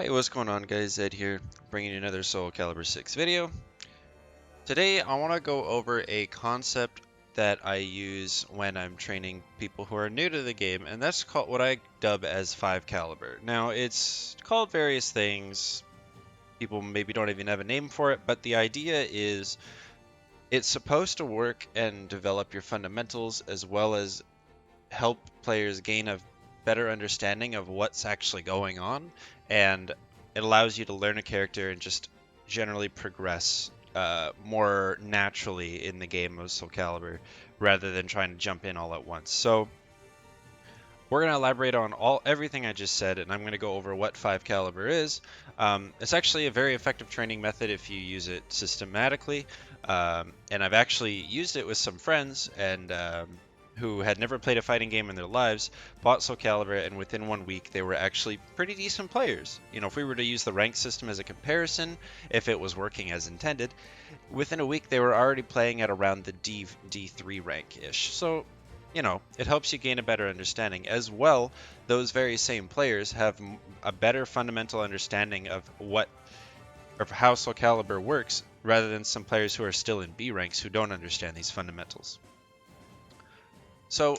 Hey, what's going on, guys? Zedd here, bringing you another Soulcalibur 6 video. Today, I want to go over a concept that I use when I'm training people who are new to the game, and that's called what I dub as 5 caliber. Now, it's called various things. People maybe don't even have a name for it, but the idea is it's supposed to work and develop your fundamentals as well as help players gain a better understanding of what's actually going on, and it allows you to learn a character and just generally progress more naturally in the game of Soulcalibur rather than trying to jump in all at once. So we're going to elaborate on everything I just said, and I'm going to go over what 5 caliber is. It's actually a very effective training method if you use it systematically, and I've actually used it with some friends and who had never played a fighting game in their lives, bought Soulcalibur, and within 1 week they were actually pretty decent players. You know, if we were to use the rank system as a comparison, if it was working as intended, within a week they were already playing at around the D3 rank-ish. So you know, it helps you gain a better understanding. As well, those very same players have a better fundamental understanding of how Soulcalibur works, rather than some players who are still in B ranks who don't understand these fundamentals. So,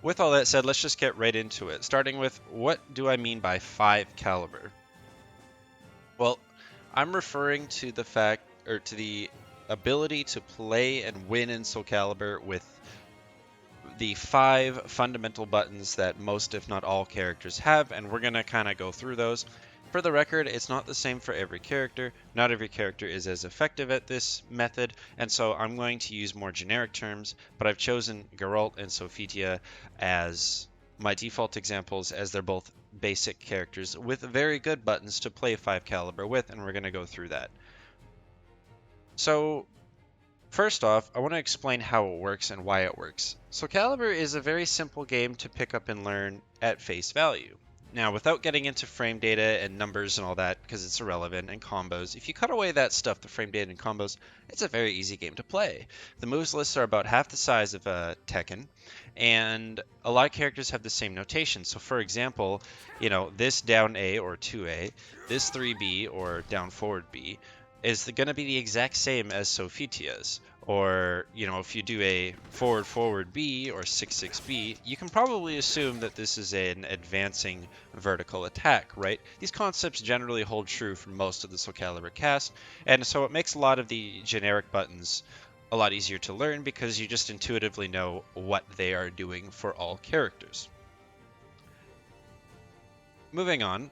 with all that said, let's just get right into it. Starting with, what do I mean by 5 caliber? Well, I'm referring to the fact, or to the ability to play and win in Soulcalibur with the 5 fundamental buttons that most, if not all, characters have, and we're going to kind of go through those. For the record, it's not the same for every character. Not every character is as effective at this method, and so I'm going to use more generic terms, but I've chosen Geralt and Sophitia as my default examples, as they're both basic characters with very good buttons to play 5 caliber with, and we're going to go through that. So first off, I want to explain how it works and why it works. Soulcalibur is a very simple game to pick up and learn at face value. Now, without getting into frame data and numbers and all that, because it's irrelevant, and combos, if you cut away that stuff, the frame data and combos, it's a very easy game to play. The moves lists are about half the size of Tekken, and a lot of characters have the same notation. So for example, you know, this down A or 2A, this 3B or down forward B, is going to be the exact same as Sophitia's. Or, you know, if you do a forward B or 6-6B, you can probably assume that this is an advancing vertical attack, right? These concepts generally hold true for most of the Soulcalibur cast, and so it makes a lot of the generic buttons a lot easier to learn because you just intuitively know what they are doing for all characters. Moving on,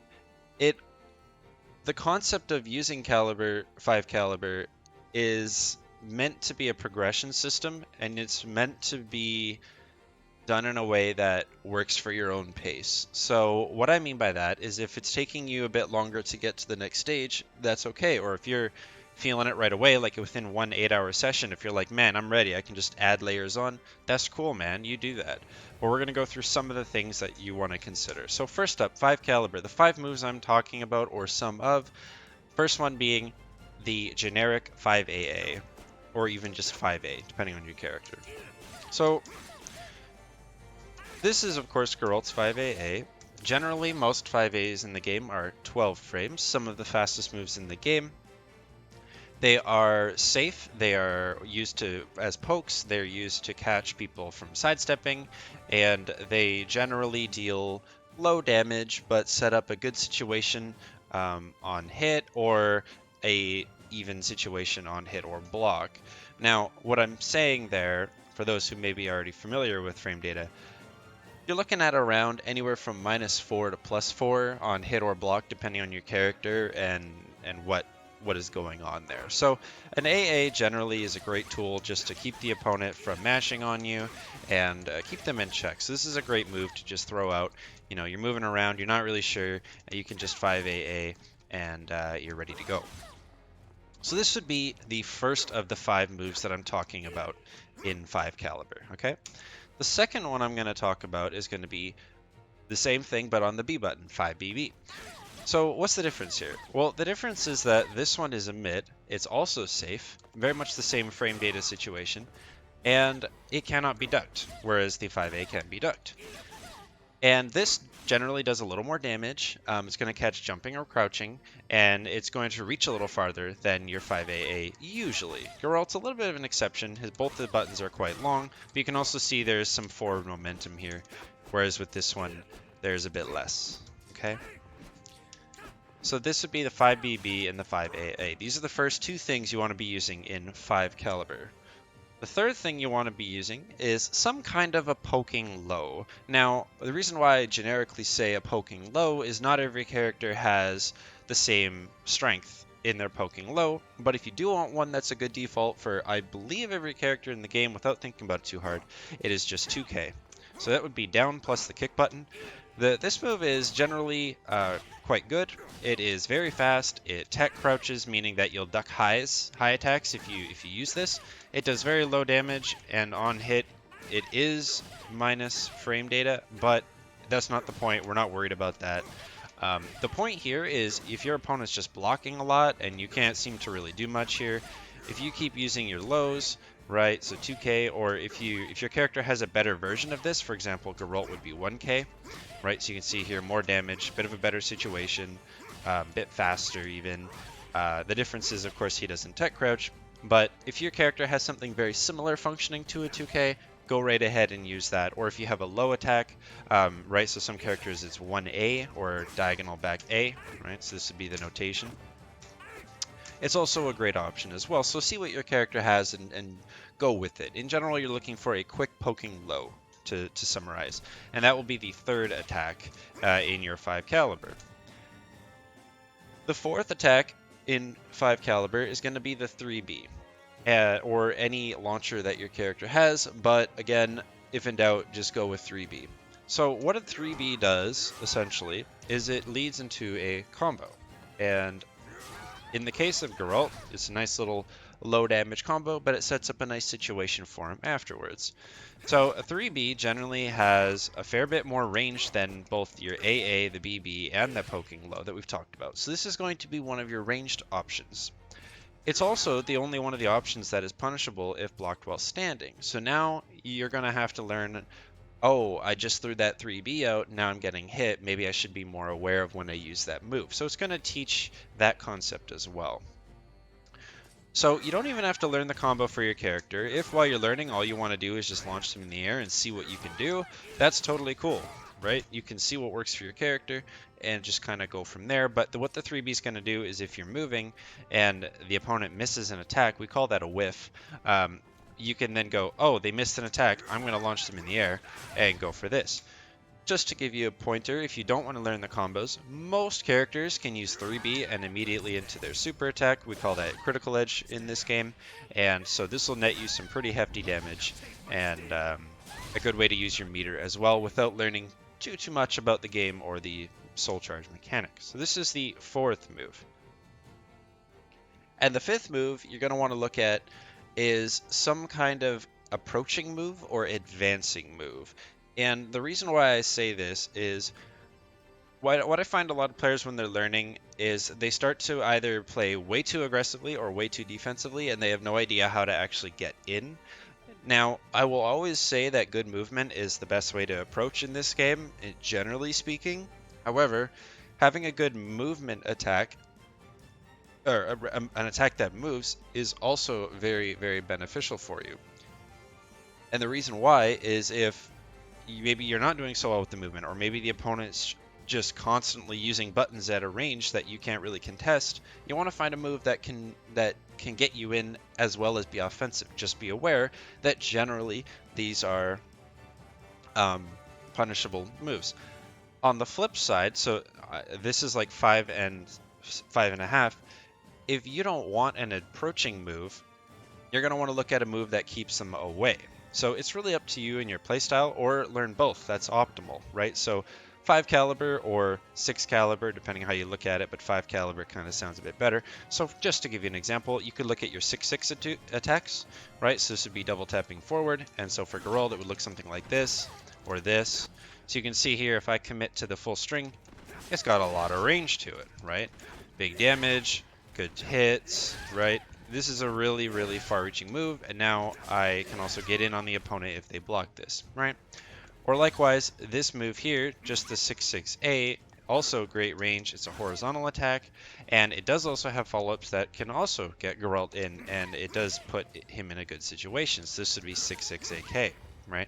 the concept of using 5 caliber is meant to be a progression system, and it's meant to be done in a way that works for your own pace. So what I mean by that is, if it's taking you a bit longer to get to the next stage, that's okay. Or if you're feeling it right away, like within 1 8-hour session, if you're like, man, I'm ready, I can just add layers on, that's cool, man, you do that. But we're going to go through some of the things that you want to consider. So first up, 5 caliber. The 5 moves I'm talking about, or some of, first one being the generic 5AA, or even just 5A, depending on your character. So this is, of course, Geralt's 5AA. Generally, most 5As in the game are 12 frames, some of the fastest moves in the game. They are safe, they are used as pokes, they're used to catch people from sidestepping, and they generally deal low damage but set up a good situation on hit, or a even situation on hit or block. Now, what I'm saying there, for those who may be already familiar with frame data, you're looking at around anywhere from -4 to +4 on hit or block, depending on your character and what is going on there. So an AA generally is a great tool just to keep the opponent from mashing on you and keep them in check. So this is a great move to just throw out. You know, you're moving around, you're not really sure, you can just 5AA and you're ready to go. So this would be the first of the 5 moves that I'm talking about in 5 caliber, okay? The second one I'm going to talk about is going to be the same thing but on the B button, 5BB. So what's the difference here? Well, the difference is that this one is a mid, it's also safe, very much the same frame data situation, and it cannot be ducked, whereas the 5A can be ducked. And this generally does a little more damage. It's going to catch jumping or crouching, and it's going to reach a little farther than your 5AA usually. Geralt's a little bit of an exception. Both the buttons are quite long, but you can also see there's some forward momentum here, whereas with this one, there's a bit less. Okay? So this would be the 5BB and the 5AA. These are the first two things you want to be using in 5-caliber. The third thing you want to be using is some kind of a poking low. Now, the reason why I generically say a poking low is not every character has the same strength in their poking low, but if you do want one that's a good default for, I believe, every character in the game without thinking about it too hard, it is just 2K. So that would be down plus the kick button. This move is generally quite good. It is very fast. It tech crouches, meaning that you'll duck high attacks if you use this. It does very low damage, and on hit, it is minus frame data, but that's not the point. We're not worried about that. The point here is if your opponent's just blocking a lot and you can't seem to really do much here, if you keep using your lows, right, so 2K, or if your character has a better version of this, for example, Geralt would be 1K, right, so you can see here more damage, bit of a better situation, bit faster even. The difference is, of course, he doesn't tech crouch, but if your character has something very similar functioning to a 2K, go right ahead and use that. Or if you have a low attack, right, so some characters it's 1A or diagonal back A, right, so this would be the notation. It's also a great option as well, so see what your character has and go with it. In general, you're looking for a quick poking low, to summarize, and that will be the third attack in your 5-caliber. The fourth attack in 5-caliber is going to be the 3B, or any launcher that your character has, but again, if in doubt, just go with 3B. So what a 3B does, essentially, is it leads into a combo, and in the case of Geralt, it's a nice little low damage combo, but it sets up a nice situation for him afterwards. So a 3B generally has a fair bit more range than both your AA, the BB, and the poking low that we've talked about. So this is going to be one of your ranged options. It's also the only one of the options that is punishable if blocked while standing. So now you're going to have to learn, oh, I just threw that 3B out, now I'm getting hit, maybe I should be more aware of when I use that move. So it's going to teach that concept as well. So you don't even have to learn the combo for your character. If while you're learning, all you want to do is just launch them in the air and see what you can do, that's totally cool, right? You can see what works for your character and just kind of go from there. But what the 3B is going to do is if you're moving and the opponent misses an attack, we call that a whiff. You can then go, oh, they missed an attack, I'm going to launch them in the air and go for this. Just to give you a pointer, if you don't want to learn the combos, most characters can use 3B and immediately into their super attack. We call that critical edge in this game. And so this will net you some pretty hefty damage and a good way to use your meter as well without learning too much about the game or the soul charge mechanic. So this is the fourth move. And the fifth move you're going to want to look at is some kind of approaching move or advancing move. And the reason why I say this is what I find a lot of players when they're learning is they start to either play way too aggressively or way too defensively, and they have no idea how to actually get in. Now, I will always say that good movement is the best way to approach in this game, generally speaking. However, having a good movement attack, or an attack that moves, is also very, very beneficial for you. And the reason why is if maybe you're not doing so well with the movement, or maybe the opponent's just constantly using buttons at a range that you can't really contest, you want to find a move that can get you in as well as be offensive. Just be aware that generally these are punishable moves. On the flip side, so this is like 5 and 5.5. If you don't want an approaching move, you're going to want to look at a move that keeps them away. So it's really up to you and your playstyle, or learn both. That's optimal, right? So 5-caliber or 6-caliber, depending on how you look at it, but 5-caliber kind of sounds a bit better. So just to give you an example, you could look at your 6/6 attacks, right? So this would be double tapping forward, and so for Geralt, it would look something like this or this. So you can see here, if I commit to the full string, it's got a lot of range to it, right? Big damage, good hits, right? This is a really, really far-reaching move, and now I can also get in on the opponent if they block this, right? Or likewise, this move here, just the 6-6-A, also great range. It's a horizontal attack, and it does also have follow-ups that can also get Geralt in, and it does put him in a good situation. So this would be 6-6-AK, right?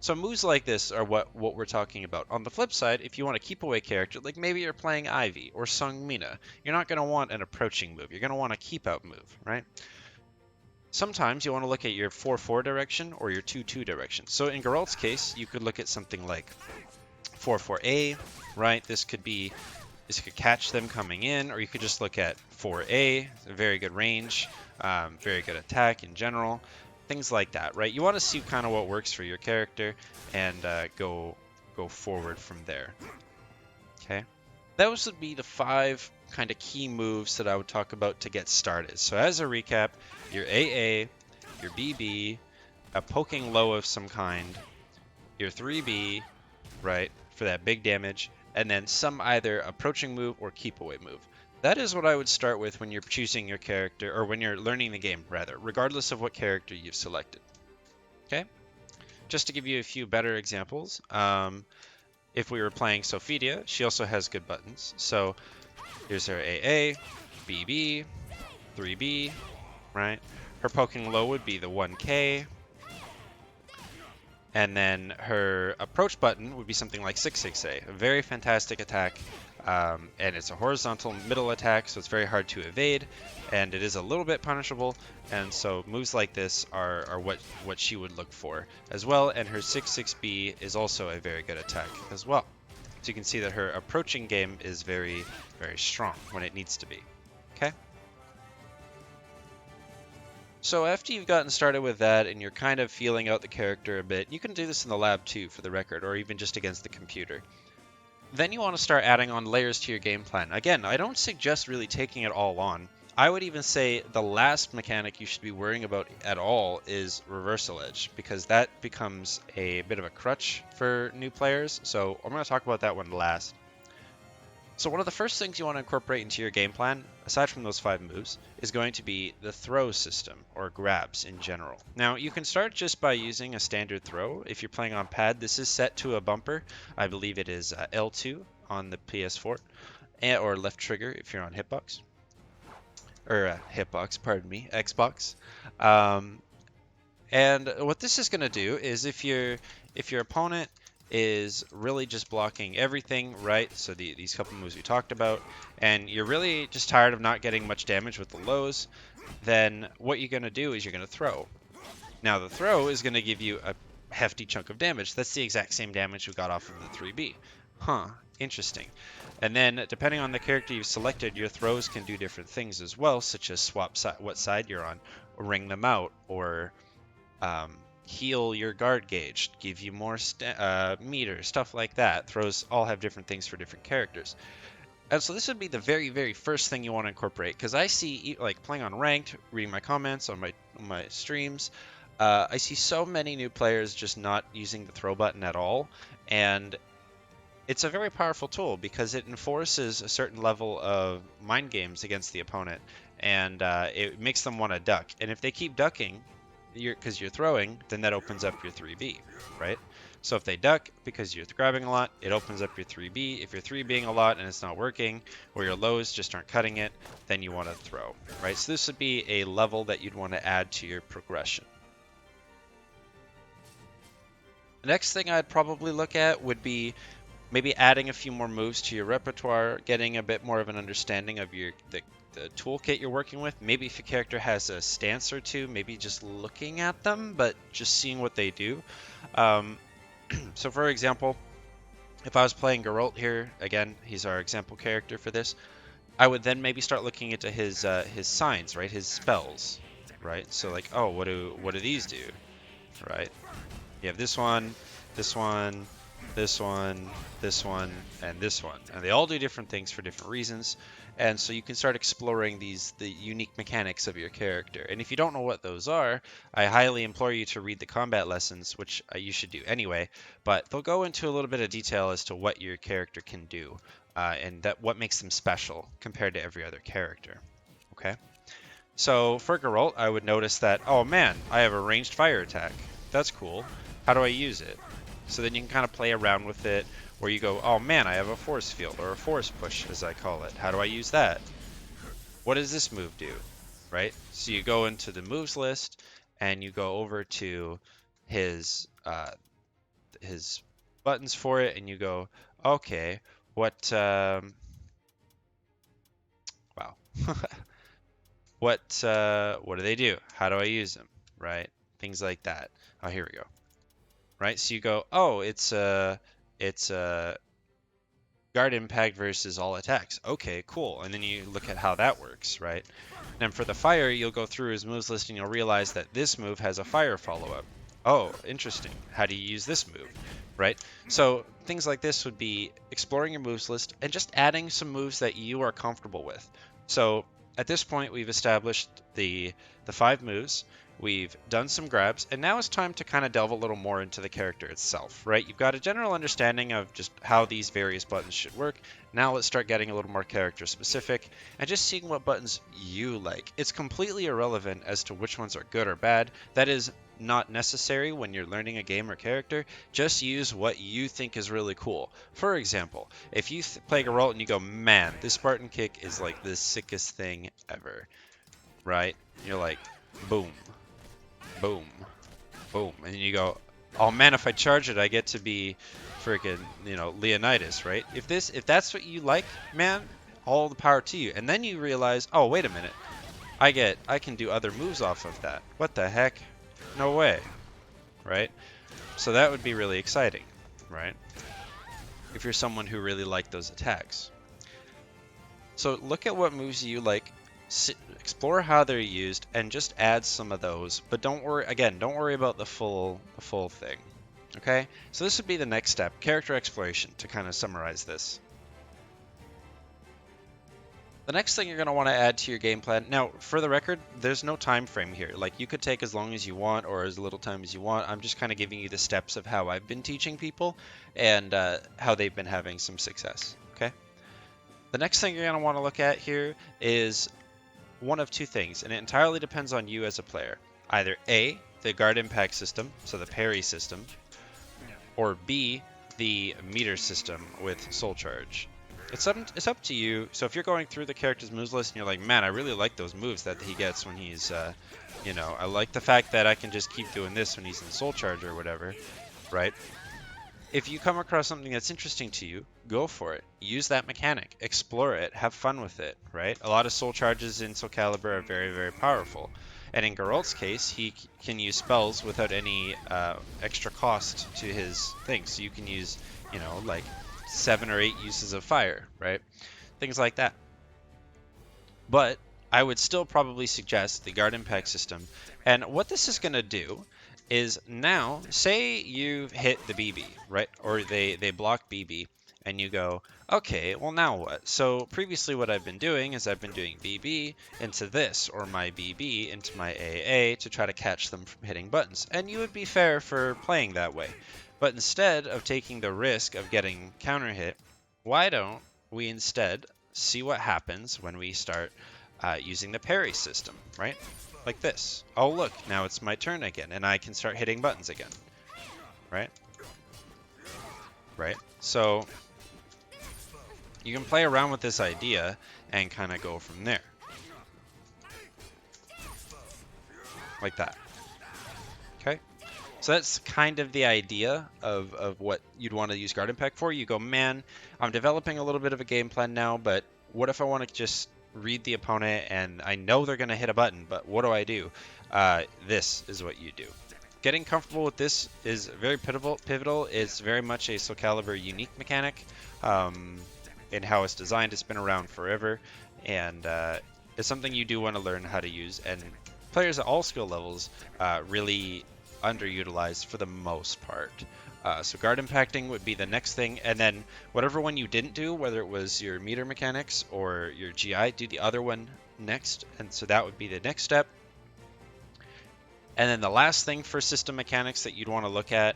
So moves like this are what we're talking about. On the flip side, if you want to keep away character, like maybe you're playing Ivy or Sung Mina, you're not going to want an approaching move. You're going to want a keep out move, right? Sometimes you want to look at your 4-4 direction or your 2-2 direction. So in Geralt's case, you could look at something like 4-4-A, right? This could catch them coming in, or you could just look at 4A, a very good range, very good attack in general, things like that, right? You want to see kind of what works for your character and go forward from there. Okay, those would be the 5 kind of key moves that I would talk about to get started. So as a recap, your AA, your BB, a poking low of some kind, your 3B, right, for that big damage, and then some either approaching move or keep away move. That is what I would start with when you're choosing your character, or when you're learning the game, rather, regardless of what character you've selected. Okay? Just to give you a few better examples, if we were playing Sophidia, she also has good buttons. So here's her AA, BB, 3B, right? Her poking low would be the 1K, and then her approach button would be something like 6-6-A, a very fantastic attack, and it's a horizontal middle attack, so it's very hard to evade, and it is a little bit punishable, and so moves like this are what she would look for as well, and her 6-6-B is also a very good attack as well. So you can see that her approaching game is very, very strong when it needs to be. Okay? So after you've gotten started with that and you're kind of feeling out the character a bit, you can do this in the lab too, for the record, or even just against the computer. Then you want to start adding on layers to your game plan. Again, I don't suggest really taking it all on. I would even say the last mechanic you should be worrying about at all is reversal edge, because that becomes a bit of a crutch for new players. So I'm going to talk about that one last. So one of the first things you want to incorporate into your game plan, aside from those 5 moves, is going to be the throw system, or grabs in general. Now, you can start just by using a standard throw. If you're playing on pad, this is set to a bumper. I believe it is L2 on the PS4, or left trigger if you're on Hitbox. Or Hitbox, pardon me, Xbox. And what this is going to do is if your opponent is really just blocking everything, right? So these couple moves we talked about, and you're really just tired of not getting much damage with the lows, then what you're going to do is you're going to throw. Now the throw is going to give you a hefty chunk of damage. That's the exact same damage we got off of the 3B. Huh, interesting. And then depending on the character you've selected, your throws can do different things as well, such as swap what side you're on, or ring them out, or heal your guard gauge, give you more meter, stuff like that. Throws all have different things for different characters. And so this would be the very, very first thing you want to incorporate, because I see, like playing on ranked, reading my comments on my streams, I see so many new players just not using the throw button at all, and it's a very powerful tool because it enforces a certain level of mind games against the opponent, and it makes them want to duck. And if they keep ducking, because you're throwing, then that opens up your 3B, right? So if they duck because you're grabbing a lot, it opens up your 3B. If you're 3Bing a lot and it's not working, or your lows just aren't cutting it, then you want to throw, right? So this would be a level that you'd want to add to your progression. The next thing I'd probably look at would be maybe adding a few more moves to your repertoire, getting a bit more of an understanding of the toolkit you're working with. Maybe if your character has a stance or two, maybe just looking at them, but just seeing what they do. So for example, if I was playing Geralt here, again, he's our example character for this, I would then maybe start looking into his signs, right? His spells, right? So like, oh, what do these do, right? You have this one, this one, this one, this one, and this one, and they all do different things for different reasons. And so you can start exploring the unique mechanics of your character. And if you don't know what those are, I highly implore you to read the combat lessons, which you should do anyway. But they'll go into a little bit of detail as to what your character can do, and what makes them special compared to every other character. Okay. So for Geralt, I would notice that, oh man, I have a ranged fire attack. That's cool. How do I use it? So then you can kind of play around with it, where you go, oh man, I have a force field, or a force push, as I call it. How do I use that? What does this move do? Right? So you go into the moves list, and you go over to his buttons for it, and you go, okay, what, wow. What do they do? How do I use them? Right? Things like that. Oh, here we go. Right? So you go, oh, it's a guard impact versus all attacks. Okay, cool. And then you look at how that works, right? And for the fire, you'll go through his moves list and you'll realize that this move has a fire follow-up. Oh, interesting. How do you use this move? Right? So things like this would be exploring your moves list and just adding some moves that you are comfortable with. So at this point, we've established the 5 moves. We've done some grabs, and now it's time to kind of delve a little more into the character itself, right? You've got a general understanding of just how these various buttons should work. Now let's start getting a little more character specific and just seeing what buttons you like. It's completely irrelevant as to which ones are good or bad. That is not necessary when you're learning a game or character. Just use what you think is really cool. For example, if you play Geralt and you go, man, this Spartan kick is like the sickest thing ever, right? You're like, boom. Boom, boom, and you go, oh man, if I charge it, I get to be freaking, Leonidas, right? If that's what you like, man, all the power to you. And then you realize, oh, wait a minute, I can do other moves off of that. What the heck? No way, right? So that would be really exciting, right? If you're someone who really liked those attacks. So look at what moves you like. Explore how they're used and just add some of those, but don't worry about the full thing. Okay, so this would be the next step, character exploration, to kind of summarize this. The next thing you're going to want to add to your game plan, now for the record, there's no time frame here. Like, you could take as long as you want or as little time as you want. I'm just kind of giving you the steps of how I've been teaching people and how they've been having some success. Okay, the next thing you're going to want to look at here is one of two things, and it entirely depends on you as a player. Either A, the guard impact system, so the parry system, or B, the meter system with soul charge. It's up to you. So if you're going through the character's moves list and you're like, man, I really like those moves that he gets when he's, I like the fact that I can just keep doing this when he's in soul charge or whatever, right? If you come across something that's interesting to you, go for it. Use that mechanic. Explore it. Have fun with it, right? A lot of soul charges in Soulcalibur are very, very powerful. And in Geralt's case, he can use spells without any extra cost to his things. So you can use, like 7 or 8 uses of fire, right? Things like that. But I would still probably suggest the guard impact system. And what this is going to do is, now, say you've hit the BB, right? Or they block BB, and you go, okay, well now what? So previously what I've been doing is I've been doing BB into this, or my BB into my AA, to try to catch them from hitting buttons. And you would be fair for playing that way. But instead of taking the risk of getting counter hit, why don't we instead see what happens when we start using the parry system, right? Like this. Oh look, now it's my turn again, and I can start hitting buttons again. Right? Right? So you can play around with this idea and kind of go from there. Like that. Okay? So that's kind of the idea of what you'd want to use Guard Impact for. You go, man, I'm developing a little bit of a game plan now, but what if I want to just read the opponent and I know they're going to hit a button, but what do? This is what you do. Getting comfortable with this is very pivotal. It's very much a Soulcalibur unique mechanic in how it's designed. It's been around forever, and it's something you do want to learn how to use, and players at all skill levels really underutilized for the most part. So guard impacting would be the next thing, and then whatever one you didn't do, whether it was your meter mechanics or your GI, do the other one next, and so that would be the next step. And then the last thing for system mechanics that you'd want to look at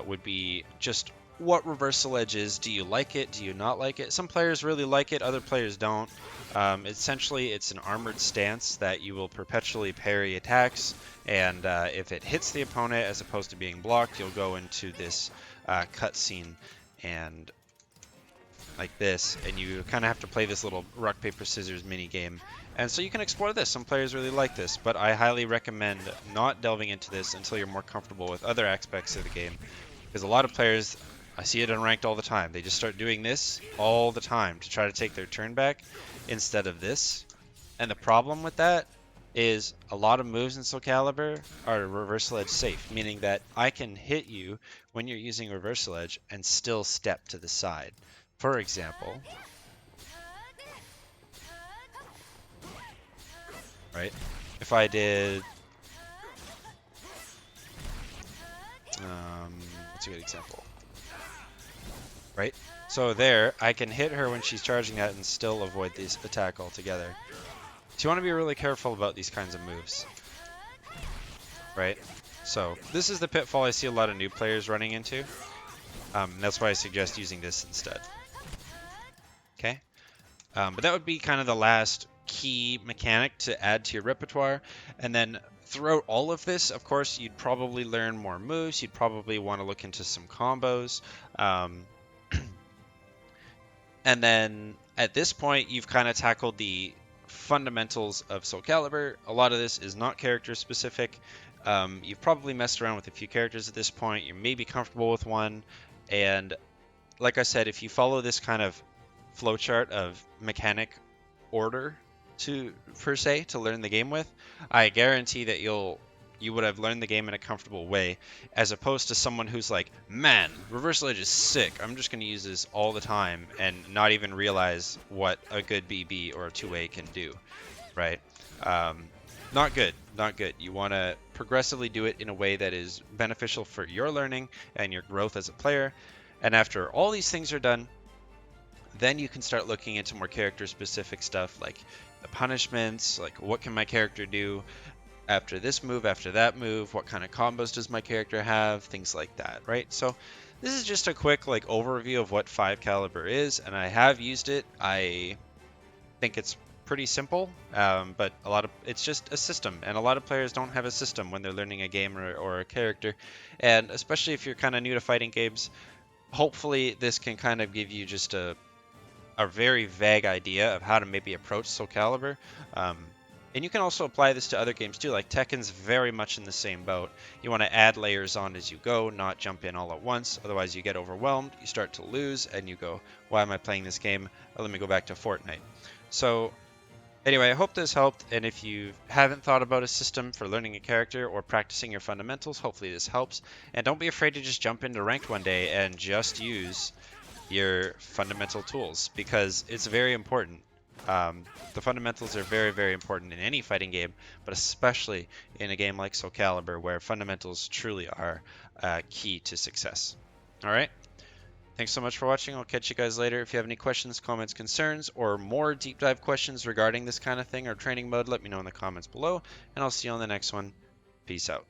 would be just what reversal edge is. Do you like it? Do you not like it? Some players really like it, other players don't. Essentially, it's an armored stance that you will perpetually parry attacks, and if it hits the opponent as opposed to being blocked, you'll go into this cutscene and like this, and you kind of have to play this little rock paper scissors mini game. And so you can explore this. Some players really like this, but I highly recommend not delving into this until you're more comfortable with other aspects of the game, because a lot of players, I see it unranked all the time, they just start doing this all the time to try to take their turn back instead of this. And the problem with that is a lot of moves in Soulcalibur are reversal edge safe, meaning that I can hit you when you're using reversal edge and still step to the side. For example, right? If I did, what's a good example? Right? So there, I can hit her when she's charging that and still avoid this attack altogether. So you want to be really careful about these kinds of moves, right? So this is the pitfall I see a lot of new players running into. That's why I suggest using this instead. Okay? But that would be kind of the last key mechanic to add to your repertoire. And then throughout all of this, of course, you'd probably learn more moves. You'd probably want to look into some combos. And then at this point, you've kind of tackled the fundamentals of Soulcalibur. A lot of this is not character specific. You've probably messed around with a few characters at this point. You're maybe comfortable with one. And like I said, if you follow this kind of flowchart of mechanic order to learn the game with, I guarantee that you would have learned the game in a comfortable way, as opposed to someone who's like, man, reversal edge is sick, I'm just going to use this all the time, and not even realize what a good BB or a 2A can do, right? Not good, not good. You want to progressively do it in a way that is beneficial for your learning and your growth as a player. And after all these things are done, then you can start looking into more character specific stuff, like the punishments, like what can my character do after this move, after that move, what kind of combos does my character have, things like that, right? So this is just a quick like overview of what 5 caliber is, and I have used it. I think it's pretty simple, but it's just a system, and a lot of players don't have a system when they're learning a game or a character, and especially if you're kind of new to fighting games, hopefully this can kind of give you just a very vague idea of how to maybe approach Soulcalibur. And you can also apply this to other games too, like Tekken's very much in the same boat. You want to add layers on as you go, not jump in all at once, otherwise you get overwhelmed, you start to lose, and you go, why am I playing this game? Let me go back to Fortnite. So anyway, I hope this helped, and if you haven't thought about a system for learning a character or practicing your fundamentals, hopefully this helps. And don't be afraid to just jump into ranked one day and just use your fundamental tools, because it's very important. The fundamentals are very, very important in any fighting game, but especially in a game like Soulcalibur, where fundamentals truly are key to success. All right. Thanks so much for watching. I'll catch you guys later. If you have any questions, comments, concerns, or more deep dive questions regarding this kind of thing or training mode, let me know in the comments below, and I'll see you on the next one. Peace out.